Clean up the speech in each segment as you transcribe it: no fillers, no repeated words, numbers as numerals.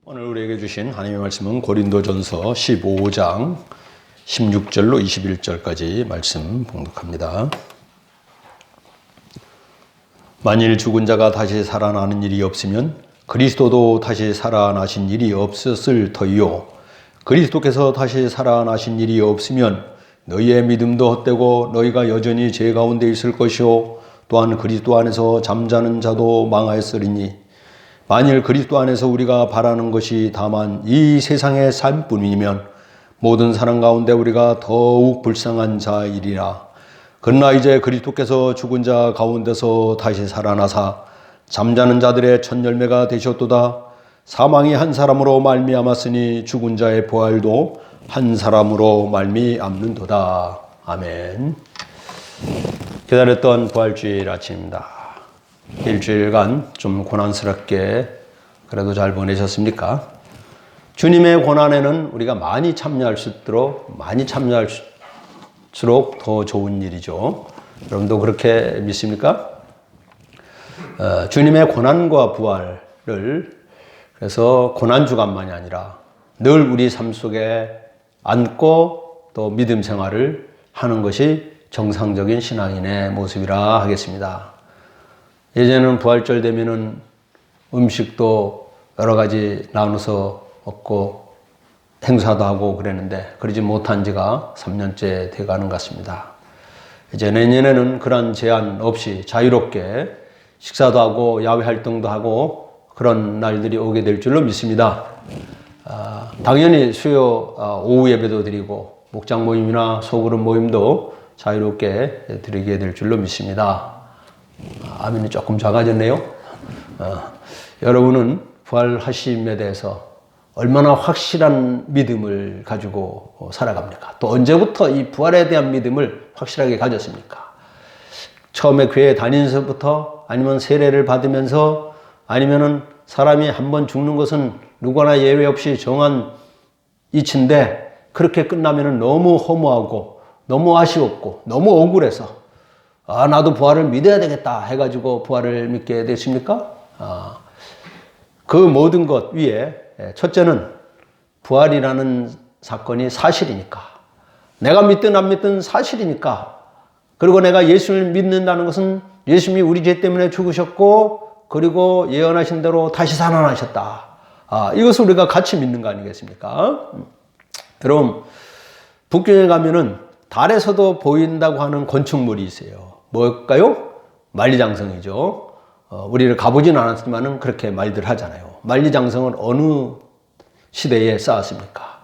오늘 우리에게 주신 하나님의 말씀은 고린도전서 15장 16절로 21절까지 말씀 봉독합니다. 만일 죽은 자가 다시 살아나는 일이 없으면 그리스도도 다시 살아나신 일이 없었을 터이요. 그리스도께서 다시 살아나신 일이 없으면 너희의 믿음도 헛되고 너희가 여전히 죄 가운데 있을 것이요. 또한 그리스도 안에서 잠자는 자도 망하였으리니 만일 그리스도 안에서 우리가 바라는 것이 다만 이 세상의 삶뿐이면 모든 사람 가운데 우리가 더욱 불쌍한 자이리라. 그러나 이제 그리스도께서 죽은 자 가운데서 다시 살아나사 잠자는 자들의 첫 열매가 되셨도다. 사망이 한 사람으로 말미암았으니 죽은 자의 부활도 한 사람으로 말미암는도다. 아멘. 기다렸던 부활주일 아침입니다. 일주일간 좀 고난스럽게 그래도 잘 보내셨습니까? 주님의 고난에는 우리가 많이 참여할수록 더 좋은 일이죠. 여러분도 그렇게 믿습니까? 주님의 고난과 부활을 그래서 고난주간만이 아니라 늘 우리 삶 속에 안고 또 믿음 생활을 하는 것이 정상적인 신앙인의 모습이라 하겠습니다. 예전에는 부활절 되면은 음식도 여러 가지 나눠서 먹고 행사도 하고 그랬는데 그러지 못한 지가 3년째 돼가는 것 같습니다. 이제 내년에는 그런 제한 없이 자유롭게 식사도 하고 야외 활동도 하고 그런 날들이 오게 될 줄로 믿습니다. 당연히 수요 오후 예배도 드리고 목장 모임이나 소그룹 모임도 자유롭게 드리게 될 줄로 믿습니다. 아멘이 조금 작아졌네요. 여러분은 부활하심에 대해서 얼마나 확실한 믿음을 가지고 살아갑니까? 또 언제부터 이 부활에 대한 믿음을 확실하게 가졌습니까? 처음에 교회 다니면서부터 아니면 세례를 받으면서 아니면은 사람이 한번 죽는 것은 누구나 예외 없이 정한 이치인데 그렇게 끝나면은 너무 허무하고 너무 아쉬웠고 너무 억울해서 나도 부활을 믿어야 되겠다 해가지고 부활을 믿게 됐습니까? 그 모든 것 위에 첫째는 부활이라는 사건이 사실이니까 내가 믿든 안 믿든 사실이니까 그리고 내가 예수를 믿는다는 것은 예수님이 우리 죄 때문에 죽으셨고 그리고 예언하신 대로 다시 살아나셨다. 이것을 우리가 같이 믿는 거 아니겠습니까? 여러분 북경에 가면은 달에서도 보인다고 하는 건축물이 있어요. 뭘까요? 만리장성이죠. 우리를 가보진 않았지만 그렇게 말들 하잖아요. 만리장성은 어느 시대에 쌓았습니까?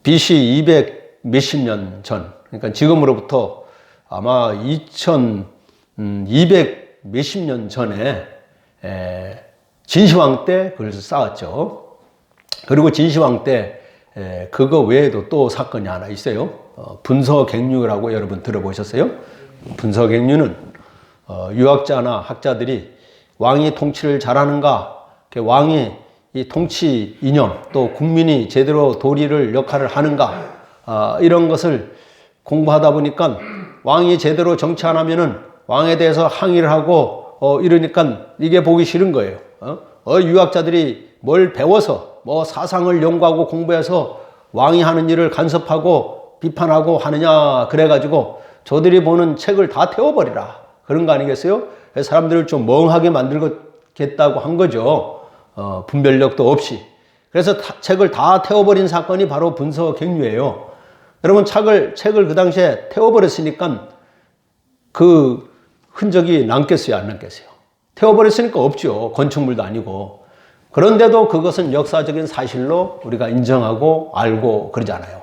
BC 200 몇십 년 전, 그러니까 지금으로부터 아마 2200 몇십 년 전에 진시황 때 그걸 쌓았죠. 그리고 진시황 때 그거 외에도 또 사건이 하나 있어요. 분서갱유라고 여러분 들어보셨어요? 분서갱유는 유학자나 학자들이 왕이 통치를 잘하는가, 왕이 이 통치 이념 또 국민이 제대로 도리를 역할을 하는가 이런 것을 공부하다 보니까 왕이 제대로 정치 안 하면은 왕에 대해서 항의를 하고 이러니까 이게 보기 싫은 거예요. 유학자들이 뭘 배워서 뭐 사상을 연구하고 공부해서 왕이 하는 일을 간섭하고 비판하고 하느냐 그래가지고 저들이 보는 책을 다 태워버리라 그런 거 아니겠어요? 사람들을 좀 멍하게 만들겠다고 한 거죠. 분별력도 없이. 그래서 책을 다 태워버린 사건이 바로 분서갱유예요. 여러분 책을 그 당시에 태워버렸으니까 그 흔적이 남겠어요, 안 남겠어요? 태워버렸으니까 없죠. 건축물도 아니고. 그런데도 그것은 역사적인 사실로 우리가 인정하고 알고 그러잖아요.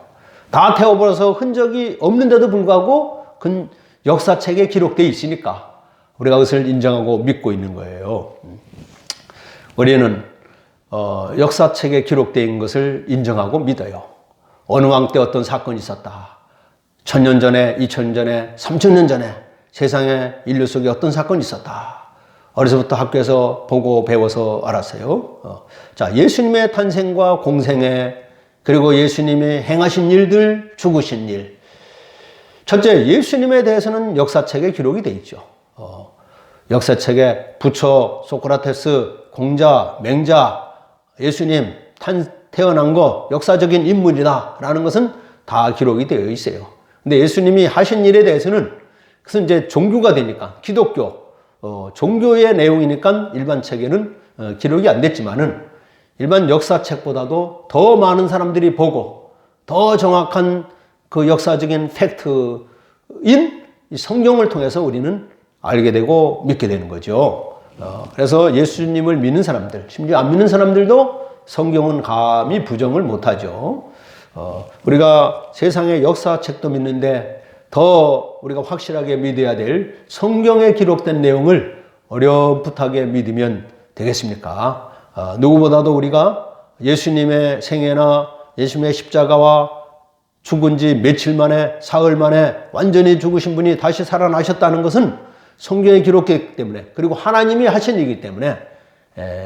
다 태워버려서 흔적이 없는데도 불구하고 그 역사책에 기록되어 있으니까 우리가 그것을 인정하고 믿고 있는 거예요. 우리는 역사책에 기록되어 있는 것을 인정하고 믿어요. 어느 왕 때 어떤 사건이 있었다. 1000년 전에, 2000년 전에, 3000년 전에 세상에 인류 속에 어떤 사건이 있었다. 어려서부터 학교에서 보고 배워서 알았어요. 자, 예수님의 탄생과 공생애 그리고 예수님이 행하신 일들, 죽으신 일. 첫째, 예수님에 대해서는 역사책에 기록이 되어 있죠. 역사책에 부처, 소크라테스, 공자, 맹자 예수님 태어난 거 역사적인 인물이다라는 것은 다 기록이 되어 있어요. 근데 예수님이 하신 일에 대해서는 그것은 이제 종교가 되니까 기독교 종교의 내용이니까 일반 책에는 기록이 안 됐지만은 일반 역사책보다도 더 많은 사람들이 보고 더 정확한 그 역사적인 팩트인 이 성경을 통해서 우리는 알게 되고 믿게 되는 거죠. 그래서 예수님을 믿는 사람들, 심지어 안 믿는 사람들도 성경은 감히 부정을 못하죠. 우리가 세상의 역사책도 믿는데 더 우리가 확실하게 믿어야 될 성경에 기록된 내용을 어렴풋하게 믿으면 되겠습니까? 누구보다도 우리가 예수님의 생애나 예수님의 십자가와 죽은 지 며칠 만에, 사흘 만에 완전히 죽으신 분이 다시 살아나셨다는 것은 성경에 기록했기 때문에, 그리고 하나님이 하신 일이기 때문에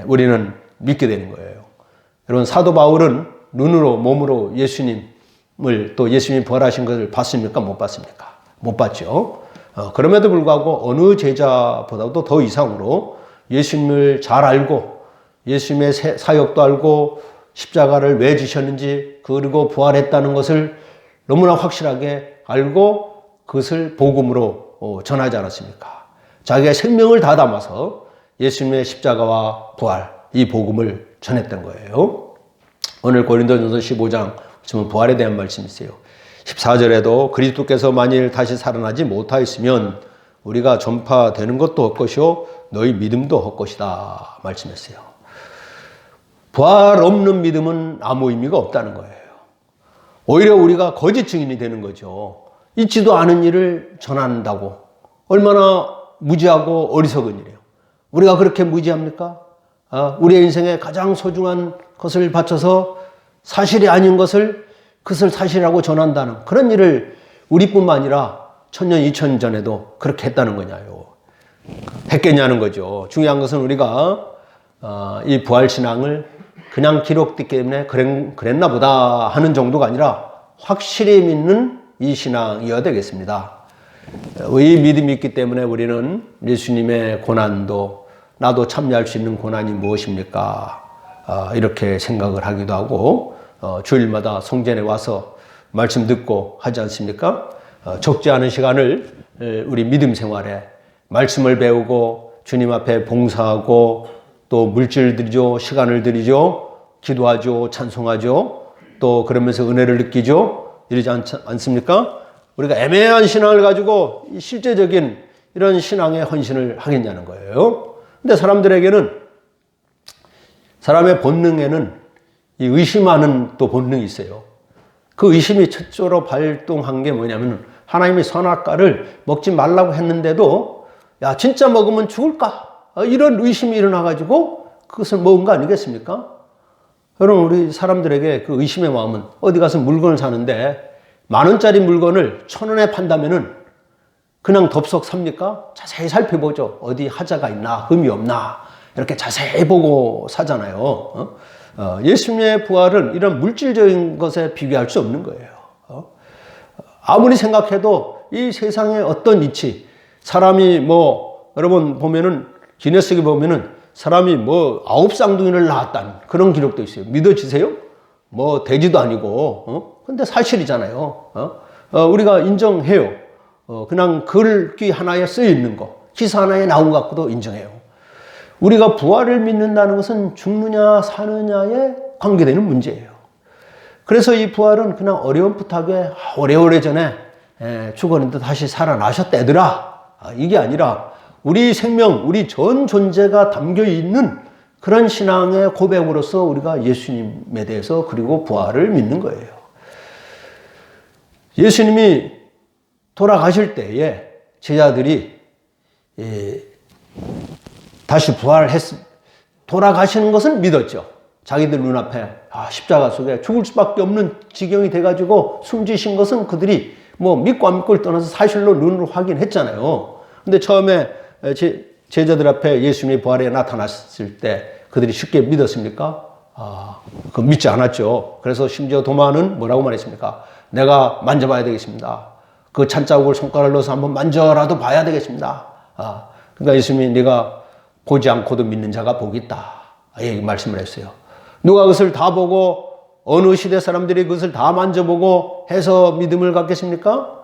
우리는 믿게 되는 거예요. 여러분, 사도 바울은 눈으로, 몸으로 예수님을, 또 예수님이 부활하신 것을 봤습니까? 못 봤습니까? 못 봤죠. 그럼에도 불구하고 어느 제자보다도 더 이상으로 예수님을 잘 알고 예수님의 사역도 알고 십자가를 왜 지셨는지, 그리고 부활했다는 것을 너무나 확실하게 알고 그것을 복음으로 전하지 않았습니까? 자기의 생명을 다 담아서 예수님의 십자가와 부활, 이 복음을 전했던 거예요. 오늘 고린도전서 15장 지금 부활에 대한 말씀이 있어요. 14절에도 그리스도께서 만일 다시 살아나지 못하였으면 우리가 전파되는 것도 헛것이요 너희 믿음도 헛것이다 말씀했어요. 부활 없는 믿음은 아무 의미가 없다는 거예요. 오히려 우리가 거짓 증인이 되는 거죠. 있지도 않은 일을 전한다고. 얼마나 무지하고 어리석은 일이에요. 우리가 그렇게 무지합니까? 우리의 인생에 가장 소중한 것을 바쳐서 사실이 아닌 것을 그것을 사실이라고 전한다는 그런 일을 우리뿐만 아니라 1000년, 2000년 전에도 그렇게 했다는 거냐요. 했겠냐는 거죠. 중요한 것은 우리가 이 부활신앙을 그냥 기록됐기 때문에 그랬나 보다 하는 정도가 아니라 확실히 믿는 이 신앙이어야 되겠습니다. 이 믿음이 있기 때문에 우리는 예수님의 고난도 나도 참여할 수 있는 고난이 무엇입니까? 이렇게 생각을 하기도 하고 주일마다 성전에 와서 말씀 듣고 하지 않습니까? 적지 않은 시간을 우리 믿음 생활에 말씀을 배우고 주님 앞에 봉사하고 또 물질 드리죠, 시간을 드리죠, 기도하죠, 찬송하죠, 또 그러면서 은혜를 느끼죠. 이러지 않습니까? 우리가 애매한 신앙을 가지고 실제적인 이런 신앙의 헌신을 하겠냐는 거예요. 근데 사람의 본능에는 이 의심하는 또 본능이 있어요. 그 의심이 첫째로 발동한 게 뭐냐면 하나님이 선악과를 먹지 말라고 했는데도 야 진짜 먹으면 죽을까? 이런 의심이 일어나가지고 그것을 먹은 거 아니겠습니까? 여러분, 우리 사람들에게 그 의심의 마음은 어디 가서 물건을 사는데 10,000원짜리 물건을 1,000원에 판다면은 그냥 덥석 삽니까? 자세히 살펴보죠. 어디 하자가 있나, 흠이 없나 이렇게 자세히 보고 사잖아요. 예수님의 부활은 이런 물질적인 것에 비교할 수 없는 거예요. 아무리 생각해도 이 세상의 어떤 이치, 사람이 여러분 보면은 기네스기 보면은 사람이 9쌍둥이를 낳았다는 그런 기록도 있어요. 믿어지세요? 돼지도 아니고, 근데 사실이잖아요. 우리가 인정해요. 그냥 글귀 하나에 쓰여 있는 거, 기사 하나에 나온 것 갖고도 인정해요. 우리가 부활을 믿는다는 것은 죽느냐 사느냐에 관계되는 문제예요. 그래서 이 부활은 그냥 어렴풋하게 오래오래 전에 죽었는데 다시 살아나셨다 얘들아, 이게 아니라 우리 생명, 우리 전 존재가 담겨 있는 그런 신앙의 고백으로서 우리가 예수님에 대해서 그리고 부활을 믿는 거예요. 예수님이 돌아가실 때에 제자들이 다시 돌아가시는 것을 믿었죠. 자기들 눈앞에 십자가 속에 죽을 수밖에 없는 지경이 돼가지고 숨지신 것은 그들이 믿고 안 믿고를 떠나서 사실로 눈으로 확인했잖아요. 근데 처음에 제자들 앞에 예수님이 부활에 나타났을 때 그들이 쉽게 믿었습니까? 그 믿지 않았죠. 그래서 심지어 도마는 뭐라고 말했습니까? 내가 만져봐야 되겠습니다. 그 잔자국을 손가락을 넣어서 한번 만져라도 봐야 되겠습니다. 그러니까 예수님이 네가 보지 않고도 믿는 자가 복이 있다. 이 말씀을 했어요. 누가 그것을 다 보고 어느 시대 사람들이 그것을 다 만져보고 해서 믿음을 갖겠습니까?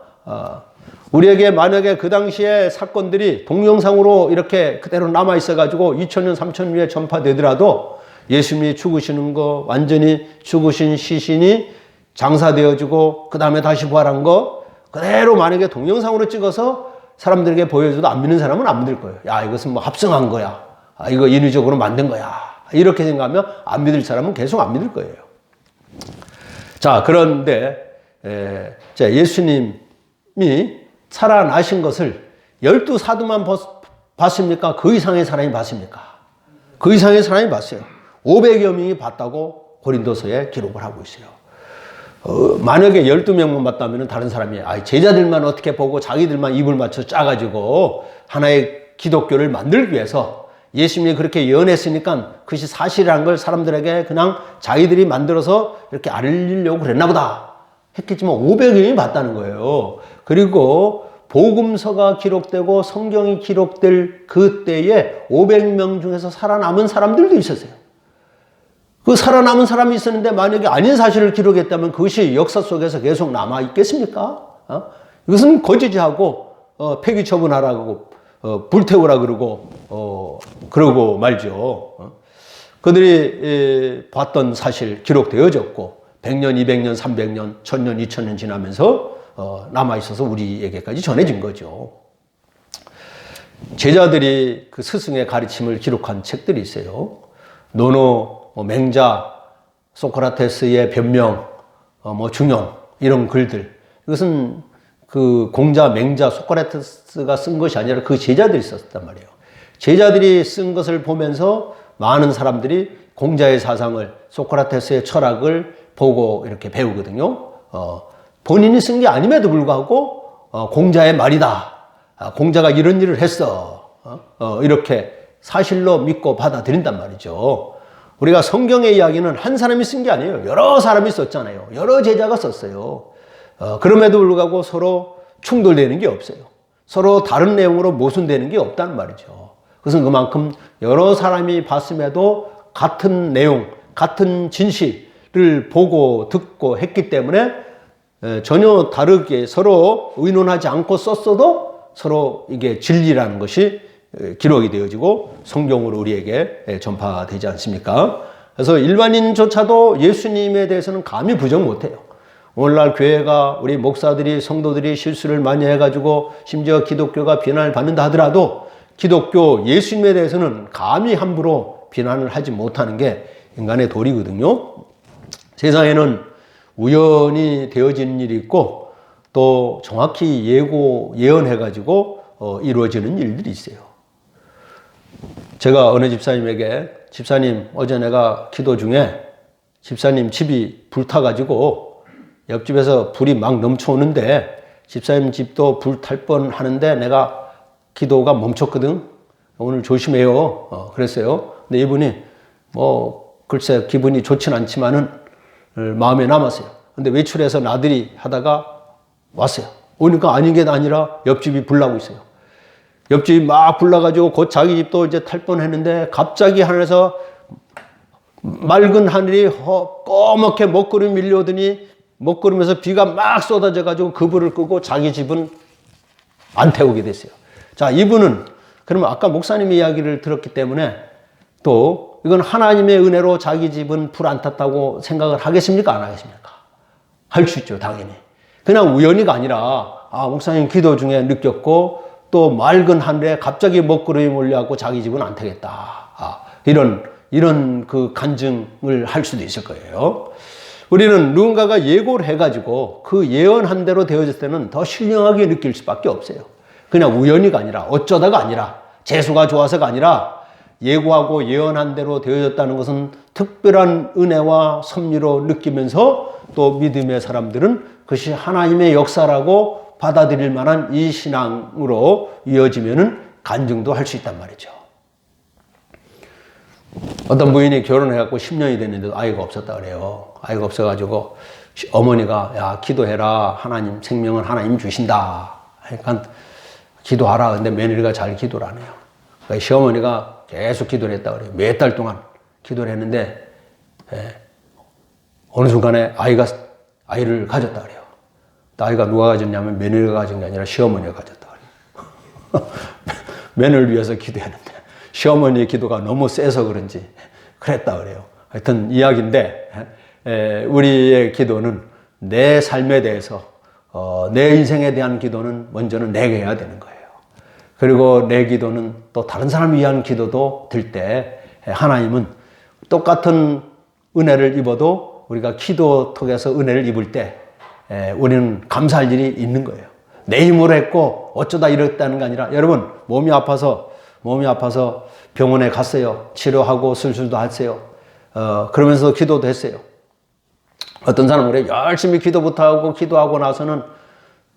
우리에게 만약에 그 당시에 사건들이 동영상으로 이렇게 그대로 남아있어가지고 2000년, 3000년 후에 전파되더라도 예수님이 죽으시는 거, 완전히 죽으신 시신이 장사되어지고 그 다음에 다시 부활한 거 그대로 만약에 동영상으로 찍어서 사람들에게 보여줘도 안 믿는 사람은 안 믿을 거예요. 야, 이것은 뭐 합성한 거야. 이거 인위적으로 만든 거야. 이렇게 생각하면 안 믿을 사람은 계속 안 믿을 거예요. 자, 그런데 예수님이 살아나신 것을 12사도만 봤습니까? 그 이상의 사람이 봤습니까? 그 이상의 사람이 봤어요. 500여 명이 봤다고 고린도서에 기록을 하고 있어요. 만약에 12명만 봤다면 다른 사람이 제자들만 어떻게 보고 자기들만 입을 맞춰 짜가지고 하나의 기독교를 만들기 위해서 예수님이 그렇게 예언했으니까 그것이 사실이라는 걸 사람들에게 그냥 자기들이 만들어서 이렇게 알리려고 그랬나 보다 했겠지만 500명이 봤다는 거예요. 그리고 복음서가 기록되고 성경이 기록될 그때에 500명 중에서 살아남은 사람들도 있었어요. 그 살아남은 사람이 있었는데 만약에 아닌 사실을 기록했다면 그것이 역사 속에서 계속 남아 있겠습니까? 이것은 거짓하고 폐기 처분하라고 불태우라 그러고 말죠. 그들이 봤던 사실 기록되어졌고 100년, 200년, 300년, 1000년, 2000년 지나면서 남아있어서 우리에게까지 전해진 거죠. 제자들이 그 스승의 가르침을 기록한 책들이 있어요. 노노, 맹자, 소크라테스의 변명, 중용 이런 글들. 이것은 그 공자, 맹자, 소크라테스가 쓴 것이 아니라 그 제자들이 썼단 말이에요. 제자들이 쓴 것을 보면서 많은 사람들이 공자의 사상을, 소크라테스의 철학을 보고 이렇게 배우거든요. 본인이 쓴 게 아님에도 불구하고 공자의 말이다. 공자가 이런 일을 했어. 이렇게 사실로 믿고 받아들인단 말이죠. 우리가 성경의 이야기는 한 사람이 쓴 게 아니에요. 여러 사람이 썼잖아요. 여러 제자가 썼어요. 그럼에도 불구하고 서로 충돌되는 게 없어요. 서로 다른 내용으로 모순되는 게 없다는 말이죠. 그것은 그만큼 여러 사람이 봤음에도 같은 내용, 같은 진실을 보고 듣고 했기 때문에 전혀 다르게 서로 의논하지 않고 썼어도 서로 이게 진리라는 것이 기록이 되어지고 성경으로 우리에게 전파되지 않습니까? 그래서 일반인조차도 예수님에 대해서는 감히 부정 못해요. 오늘날 교회가 우리 목사들이 성도들이 실수를 많이 해가지고 심지어 기독교가 비난을 받는다 하더라도 기독교 예수님에 대해서는 감히 함부로 비난을 하지 못하는 게 인간의 도리거든요. 세상에는 우연히 되어지는 일이 있고 또 정확히 예언해가지고 이루어지는 일들이 있어요. 제가 어느 집사님에게 집사님 어제 내가 기도 중에 집사님 집이 불타가지고 옆집에서 불이 막 넘쳐오는데 집사님 집도 불 탈 뻔 하는데 내가 기도가 멈췄거든. 오늘 조심해요. 그랬어요. 근데 이분이 글쎄 기분이 좋진 않지만은 마음에 남았어요. 근데 외출해서 나들이 하다가 왔어요. 오니까 아닌 게 아니라 옆집이 불나고 있어요. 옆집이 막 불나가지고 곧 자기 집도 이제 탈 뻔했는데 갑자기 하늘에서 맑은 하늘이 꺼멓게 먹구름이 밀려오더니 먹구름에서 비가 막 쏟아져가지고 그 불을 끄고 자기 집은 안 태우게 됐어요. 자, 이분은 그러면 아까 목사님 이야기를 들었기 때문에 또 이건 하나님의 은혜로 자기 집은 불 안 탔다고 생각을 하겠습니까? 안 하겠습니까? 할 수 있죠, 당연히. 그냥 우연히가 아니라 목사님 기도 중에 느꼈고 또 맑은 하늘에 갑자기 먹구름이 몰려갖고 자기 집은 안 타겠다. 이런 그 간증을 할 수도 있을 거예요. 우리는 누군가가 예고를 해가지고 그 예언한 대로 되어질 때는 더 신령하게 느낄 수밖에 없어요. 그냥 우연히가 아니라 어쩌다가 아니라 재수가 좋아서가 아니라 예고하고 예언한 대로 되어졌다는 것은 특별한 은혜와 섭리로 느끼면서 또 믿음의 사람들은 그것이 하나님의 역사라고 받아들일 만한 이 신앙으로 이어지면은 간증도 할 수 있단 말이죠. 어떤 부인이 결혼해갖고 10년이 됐는데도 아이가 없었다 그래요. 아이가 없어가지고 어머니가 야 기도해라. 하나님 생명은 하나님 주신다. 그러니까 기도하라. 근데 며느리가 잘 기도를 안 해요. 그러니까 시어머니가 계속 기도를 했다 그래요. 몇 달 동안 기도를 했는데 어느 순간에 아이를 가졌다 그래요. 아이가 누가 가졌냐면 며느리가 가진 게 아니라 시어머니가 가졌다 그래요. 며느리를 위해서 기도했는데 시어머니의 기도가 너무 세서 그런지 그랬다 그래요. 하여튼 이야기인데, 우리의 기도는 내 삶에 대해서, 내 인생에 대한 기도는 먼저는 내게 해야 되는 거예요. 그리고 내 기도는 또 다른 사람을 위한 기도도 들 때 하나님은 똑같은 은혜를 입어도 우리가 기도톡에서 은혜를 입을 때 우리는 감사할 일이 있는 거예요. 내 힘으로 했고 어쩌다 이랬다는 게 아니라, 여러분 몸이 아파서 병원에 갔어요. 치료하고 수술도 했어요. 그러면서 기도도 했어요. 어떤 사람은 그래, 열심히 기도부터 하고 기도하고 나서는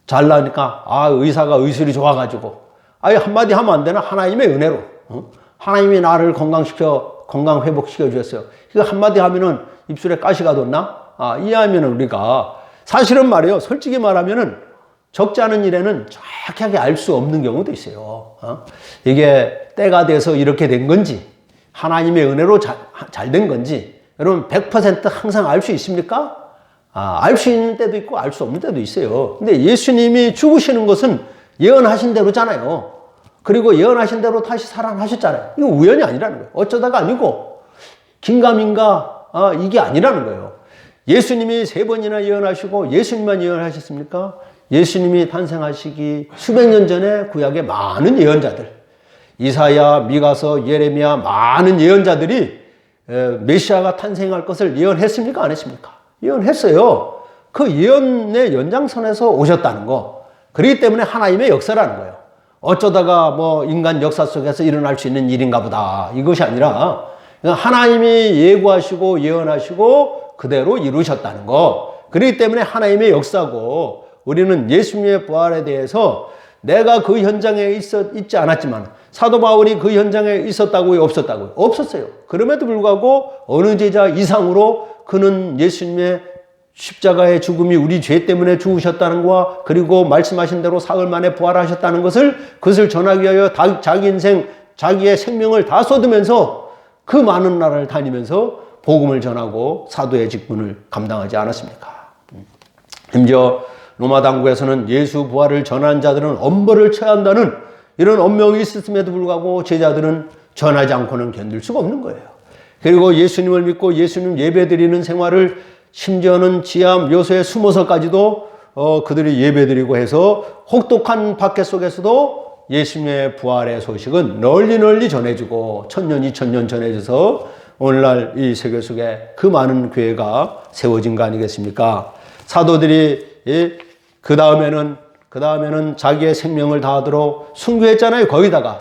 잘 나니까 의사가 의술이 좋아가지고 한마디 하면 안 되나? 하나님의 은혜로 하나님이 나를 건강 회복시켜 주셨어요. 이거 한마디 하면은 입술에 가시가 돋나? 이해하면은 우리가 사실은 말이에요. 솔직히 말하면은 적지 않은 일에는 정확하게 알 수 없는 경우도 있어요. 이게 때가 돼서 이렇게 된 건지 하나님의 은혜로 잘 된 건지 여러분 100% 항상 알 수 있습니까? 알 수 있는 때도 있고 알 수 없는 때도 있어요. 근데 예수님이 죽으시는 것은 예언하신 대로잖아요. 그리고 예언하신 대로 다시 살아나셨잖아요. 이거 우연이 아니라는 거예요. 어쩌다가 아니고 긴가민가 이게 아니라는 거예요. 예수님이 3번이나 예언하시고 예수님만 예언하셨습니까? 예수님이 탄생하시기 수백 년 전에 구약의 많은 예언자들, 이사야, 미가서, 예레미야 많은 예언자들이 메시아가 탄생할 것을 예언했습니까? 안 했습니까? 예언했어요. 그 예언의 연장선에서 오셨다는 거. 그렇기 때문에 하나님의 역사라는 거예요. 어쩌다가 뭐 인간 역사 속에서 일어날 수 있는 일인가 보다. 이것이 아니라 하나님이 예고하시고 예언하시고 그대로 이루셨다는 거. 그렇기 때문에 하나님의 역사고, 우리는 예수님의 부활에 대해서 내가 그 현장에 있지 않았지만 사도 바울이 그 현장에 있었다고요? 없었다고요? 없었어요. 그럼에도 불구하고 어느 제자 이상으로 그는 예수님의 십자가의 죽음이 우리 죄 때문에 죽으셨다는 것과 그리고 말씀하신 대로 사흘 만에 부활하셨다는 그것을 전하기 위하여 자기 인생, 자기의 생명을 다 쏟으면서 그 많은 나라를 다니면서 복음을 전하고 사도의 직분을 감당하지 않았습니까? 심지어 로마 당국에서는 예수 부활을 전한 자들은 엄벌을 쳐야 한다는 이런 엄명이 있었음에도 불구하고 제자들은 전하지 않고는 견딜 수가 없는 거예요. 그리고 예수님을 믿고 예수님 예배드리는 생활을 심지어는 지하 묘소에 숨어서까지도 그들이 예배드리고 해서 혹독한 박해 속에서도 예수님의 부활의 소식은 널리 전해지고 1000년, 2000년 전해져서 오늘날 이 세계 속에 그 많은 교회가 세워진 거 아니겠습니까? 사도들이 그 다음에는 자기의 생명을 다하도록 순교했잖아요. 거기다가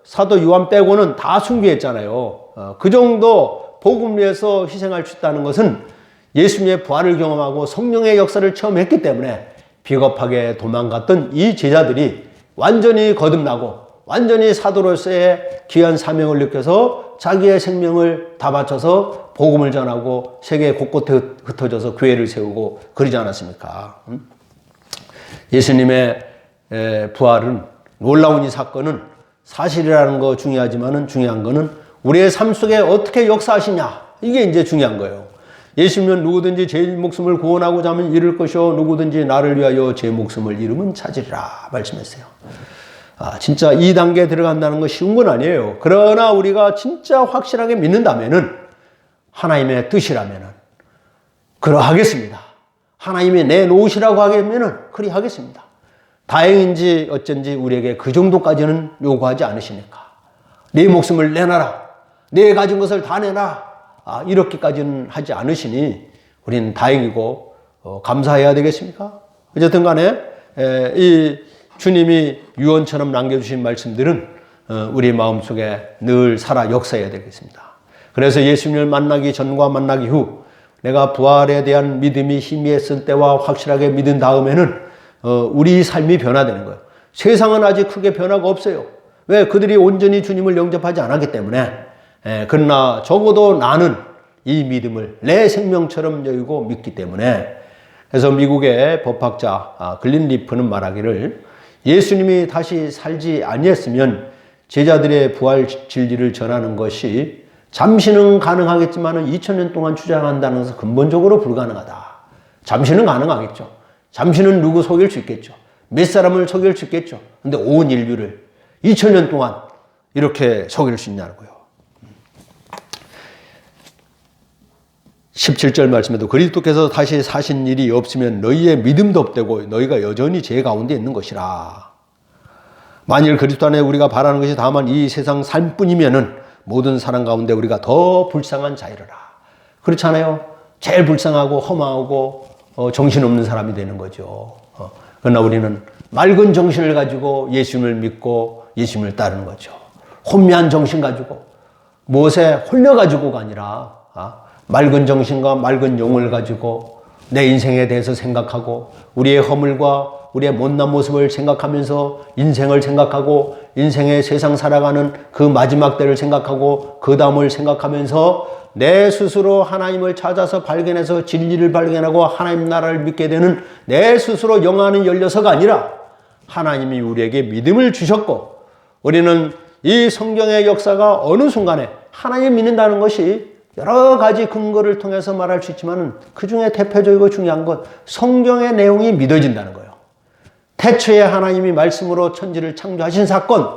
사도 요한 빼고는 다 순교했잖아요. 그 정도 복음을 위해서 희생할 수 있다는 것은 예수님의 부활을 경험하고 성령의 역사를 체험했기 때문에 비겁하게 도망갔던 이 제자들이 완전히 거듭나고 완전히 사도로서의 귀한 사명을 느껴서 자기의 생명을 다 바쳐서 복음을 전하고 세계 곳곳에 흩어져서 교회를 세우고 그러지 않았습니까? 예수님의 부활은, 놀라운 이 사건은 사실이라는 거 중요하지만은 중요한 거는 우리의 삶 속에 어떻게 역사하시냐, 이게 이제 중요한 거예요. 예수님은 누구든지 제 목숨을 구원하고자 하면 잃을 것이요 누구든지 나를 위하여 제 목숨을 잃으면 찾으리라 말씀했어요. 진짜 이 단계에 들어간다는 거 쉬운 건 아니에요. 그러나 우리가 진짜 확실하게 믿는다면은, 하나님의 뜻이라면은 그러하겠습니다. 하나님이 내놓으시라고 하면은 그리 하겠습니다. 다행인지 어쩐지 우리에게 그 정도까지는 요구하지 않으시니까. 네 목숨을 내놔라, 네 가진 것을 다 내놔, 이렇게까지는 하지 않으시니 우리는 다행이고 감사해야 되겠습니까? 어쨌든 간에 이 주님이 유언처럼 남겨주신 말씀들은 우리 마음속에 늘 살아 역사해야 되겠습니다. 그래서 예수님을 만나기 전과 만나기 후 내가 부활에 대한 믿음이 희미했을 때와 확실하게 믿은 다음에는 우리 삶이 변화되는 거예요. 세상은 아직 크게 변화가 없어요. 왜? 그들이 온전히 주님을 영접하지 않았기 때문에. 그러나 적어도 나는 이 믿음을 내 생명처럼 여기고 믿기 때문에. 그래서 미국의 법학자 글린리프는 말하기를, 예수님이 다시 살지 아니했으면 제자들의 부활 진리를 전하는 것이 잠시는 가능하겠지만 2000년 동안 주장한다는 것은 근본적으로 불가능하다. 잠시는 가능하겠죠. 잠시는 누구 속일 수 있겠죠. 몇 사람을 속일 수 있겠죠. 근데 온 인류를 2000년 동안 이렇게 속일 수 있냐고요. 17절 말씀에도 그리스도께서 다시 사신 일이 없으면 너희의 믿음도 없되고 너희가 여전히 죄 가운데 있는 것이라. 만일 그리스도 안에 우리가 바라는 것이 다만 이 세상 삶뿐이면은 모든 사람 가운데 우리가 더 불쌍한 자이르라. 그렇잖아요. 제일 불쌍하고 험하고 정신없는 사람이 되는 거죠. 그러나 우리는 맑은 정신을 가지고 예수님을 믿고 예수님을 따르는 거죠. 혼미한 정신 가지고 무엇에 홀려가지고가 아니라 맑은 정신과 맑은 영을 가지고 내 인생에 대해서 생각하고 우리의 허물과 우리의 못난 모습을 생각하면서 인생을 생각하고 인생의 세상 살아가는 그 마지막 때를 생각하고 그 다음을 생각하면서 내 스스로 하나님을 찾아서 발견해서 진리를 발견하고 하나님 나라를 믿게 되는 내 스스로 영안이 열려서가 아니라 하나님이 우리에게 믿음을 주셨고 우리는 이 성경의 역사가 어느 순간에 하나님 믿는다는 것이 여러 가지 근거를 통해서 말할 수 있지만 그 중에 대표적이고 중요한 건 성경의 내용이 믿어진다는 거예요. 태초에 하나님이 말씀으로 천지를 창조하신 사건,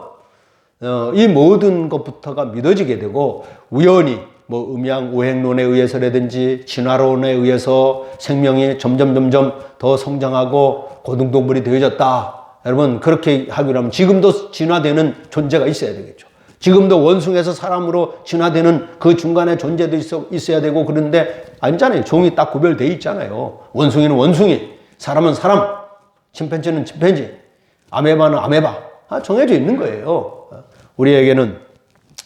이 모든 것부터가 믿어지게 되고 우연히 음양 오행론에 의해서라든지 진화론에 의해서 생명이 점점 더 성장하고 고등동물이 되어졌다. 여러분 그렇게 하기로 하면 지금도 진화되는 존재가 있어야 되겠죠. 지금도 원숭이에서 사람으로 진화되는 그 중간에 존재도 있어야 되고 그런데 아니잖아요. 종이 딱 구별되어 있잖아요. 원숭이는 원숭이, 사람은 사람, 침팬지는 침팬지, 아메바는 아메바. 정해져 있는 거예요. 우리에게는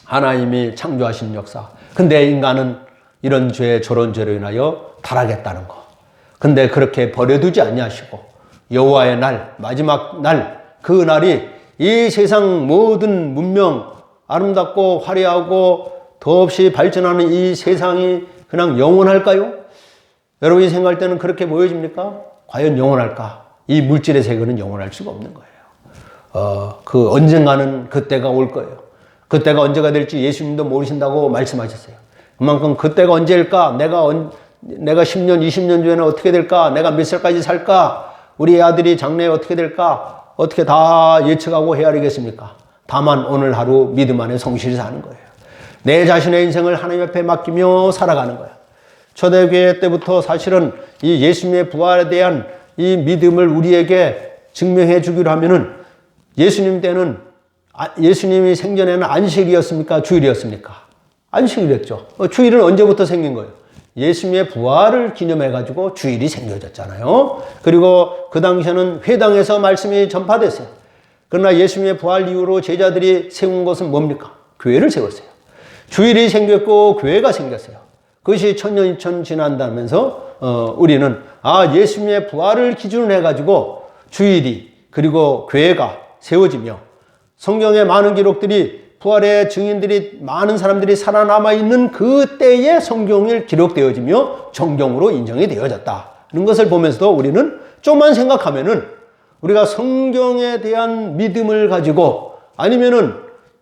하나님이 창조하신 역사. 근데 인간은 이런 죄 저런 죄로 인하여 타락했다는 거. 근데 그렇게 버려두지 아니하시고 여호와의 날, 마지막 날, 그 날이 이 세상 모든 문명 아름답고 화려하고 더없이 발전하는 이 세상이 그냥 영원할까요? 여러분이 생각할 때는 그렇게 보여집니까? 과연 영원할까? 이 물질의 세계는 영원할 수가 없는 거예요. 그 언젠가는 그때가 올 거예요. 그때가 언제가 될지 예수님도 모르신다고 말씀하셨어요. 그만큼 그때가 언제일까? 내가 10년, 20년 뒤에는 어떻게 될까? 내가 몇 살까지 살까? 우리 아들이 장래에 어떻게 될까? 어떻게 다 예측하고 헤아리겠습니까? 다만 오늘 하루 믿음 안에 성실히 사는 거예요. 내 자신의 인생을 하나님 앞에 맡기며 살아가는 거예요. 초대교회 때부터 사실은 이 예수님의 부활에 대한 이 믿음을 우리에게 증명해 주기로 하면은 예수님 때는 예수님이 생전에는 안식이었습니까? 주일이었습니까? 안식이었죠. 주일은 언제부터 생긴 거예요? 예수님의 부활을 기념해가지고 주일이 생겨졌잖아요. 그리고 그 당시에는 회당에서 말씀이 전파됐어요. 그러나 예수님의 부활 이후로 제자들이 세운 것은 뭡니까? 교회를 세웠어요. 주일이 생겼고 교회가 생겼어요. 그것이 1000년, 2000년 지난다면서 우리는 예수님의 부활을 기준으로 해가지고 주일이 그리고 교회가 세워지며 성경의 많은 기록들이 부활의 증인들이 많은 사람들이 살아남아 있는 그때의 성경이 기록되어지며 정경으로 인정이 되어졌다. 이런 것을 보면서도 우리는 좀만 생각하면은 우리가 성경에 대한 믿음을 가지고 아니면은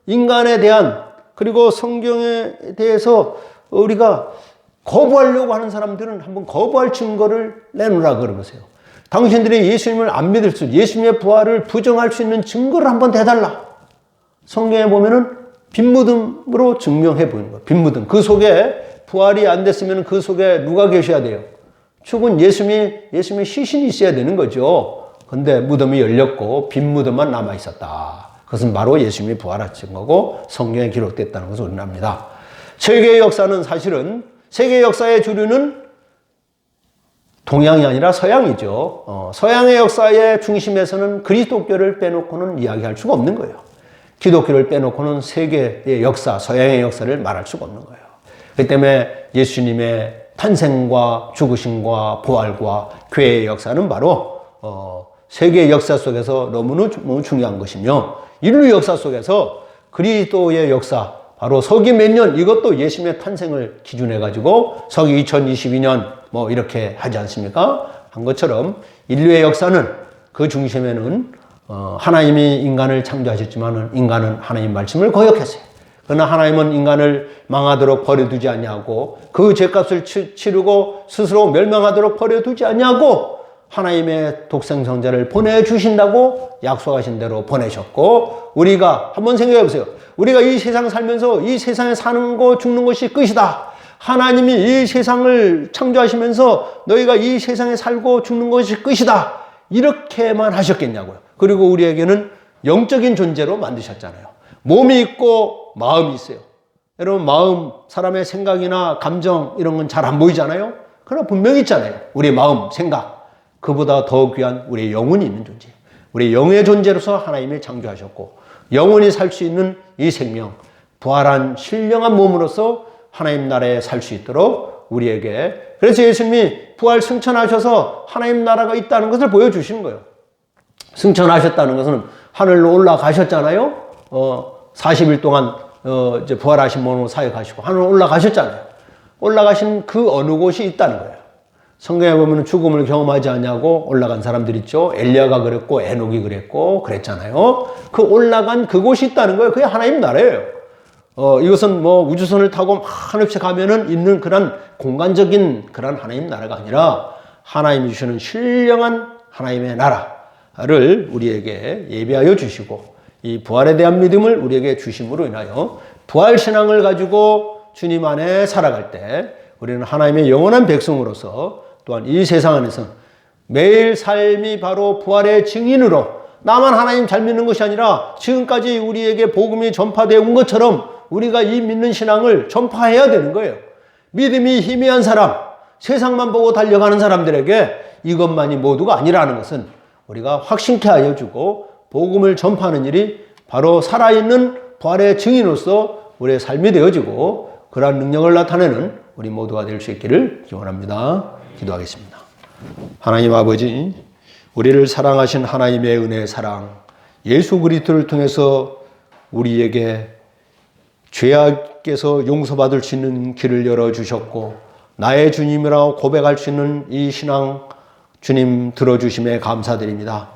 인간에 대한 그리고 성경에 대해서 우리가 거부하려고 하는 사람들은 한번 거부할 증거를 내놓으라 그러보세요. 당신들이 예수님을 안 믿을 수, 예수님의 부활을 부정할 수 있는 증거를 한번 대달라. 성경에 보면은 빈무덤으로 증명해 보이는 거예요. 빈무덤. 그 속에 부활이 안 됐으면 그 속에 누가 계셔야 돼요? 죽은 예수님의 시신이 있어야 되는 거죠. 근데 무덤이 열렸고 빈 무덤만 남아 있었다. 그것은 바로 예수님이 부활하신 거고 성경에 기록됐다는 것을 우리는 압니다. 세계의 역사는 사실은 세계 역사의 주류는 동양이 아니라 서양이죠. 서양의 역사의 중심에서는 그리스도교를 빼놓고는 이야기할 수가 없는 거예요. 기독교를 빼놓고는 세계의 역사, 서양의 역사를 말할 수가 없는 거예요. 그렇기 때문에 예수님의 탄생과 죽으심과 부활과 교회의 역사는 바로 세계의 역사 속에서 너무 중요한 것이며 인류 역사 속에서 그리스도의 역사, 바로 서기 몇 년, 이것도 예수님의 탄생을 기준해 가지고 서기 2022년 이렇게 하지 않습니까? 한 것처럼 인류의 역사는 그 중심에는 하나님이 인간을 창조하셨지만 인간은 하나님 말씀을 거역했어요. 그러나 하나님은 인간을 망하도록 버려두지 아니하고 그 죄값을 치르고 스스로 멸망하도록 버려두지 아니하고 하나님의 독생성자를 보내주신다고 약속하신 대로 보내셨고, 우리가 한번 생각해 보세요. 우리가 이 세상 살면서 이 세상에 사는 거 죽는 것이 끝이다. 하나님이 이 세상을 창조하시면서 너희가 이 세상에 살고 죽는 것이 끝이다. 이렇게만 하셨겠냐고요. 그리고 우리에게는 영적인 존재로 만드셨잖아요. 몸이 있고 마음이 있어요. 여러분, 마음, 사람의 생각이나 감정 이런 건 잘 안 보이잖아요. 그러나 분명히 있잖아요. 우리의 마음, 생각. 그보다 더 귀한 우리의 영혼이 있는 존재. 우리 영의 존재로서 하나님이 창조하셨고, 영혼이 살 수 있는 이 생명, 부활한 신령한 몸으로서 하나님 나라에 살 수 있도록 우리에게, 그래서 예수님이 부활 승천하셔서 하나님 나라가 있다는 것을 보여주시는 거예요. 승천하셨다는 것은 하늘로 올라가셨잖아요. 40일 동안 이제 부활하신 몸으로 사역하시고 하늘로 올라가셨잖아요. 올라가신 그 어느 곳이 있다는 거예요. 성경에 보면 죽음을 경험하지 않냐고 올라간 사람들 있죠. 엘리야가 그랬고 에녹이 그랬고 그랬잖아요. 그 올라간 그곳이 있다는 거예요. 그게 하나님 나라예요. 이것은 뭐 우주선을 타고 한없이 가면은 있는 그런 공간적인 그런 하나님 나라가 아니라 하나님이 주시는 신령한 하나님의 나라를 우리에게 예비하여 주시고, 이 부활에 대한 믿음을 우리에게 주심으로 인하여 부활신앙을 가지고 주님 안에 살아갈 때 우리는 하나님의 영원한 백성으로서 또한 이 세상 안에서 매일 삶이 바로 부활의 증인으로, 나만 하나님 잘 믿는 것이 아니라 지금까지 우리에게 복음이 전파되어 온 것처럼 우리가 이 믿는 신앙을 전파해야 되는 거예요. 믿음이 희미한 사람, 세상만 보고 달려가는 사람들에게 이것만이 모두가 아니라는 것은 우리가 확신케 하여 주고, 복음을 전파하는 일이 바로 살아있는 부활의 증인으로서 우리의 삶이 되어지고 그러한 능력을 나타내는 우리 모두가 될 수 있기를 기원합니다. 기도하겠습니다. 하나님 아버지, 우리를 사랑하신 하나님의 은혜의 사랑, 예수 그리스도를 통해서 우리에게 죄악께서 용서받을 수 있는 길을 열어주셨고, 나의 주님이라고 고백할 수 있는 이 신앙 주님 들어주심에 감사드립니다.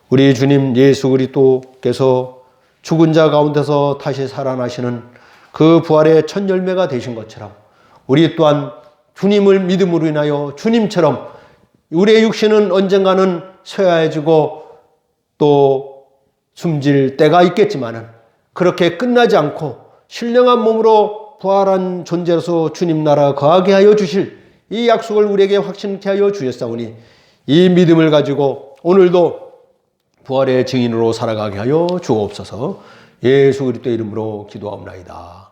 우리 주님 예수 그리스도께서 죽은 자 가운데서 다시 살아나시는 그 부활의 첫 열매가 되신 것처럼 우리 또한 주님을 믿음으로 인하여 주님처럼 우리의 육신은 언젠가는 쇠하여지고 또 숨질 때가 있겠지만은 그렇게 끝나지 않고 신령한 몸으로 부활한 존재로서 주님 나라 거하게 하여 주실 이 약속을 우리에게 확신케 하여 주셨사오니, 이 믿음을 가지고 오늘도 부활의 증인으로 살아가게 하여 주옵소서. 예수 그리스도 이름으로 기도하옵나이다.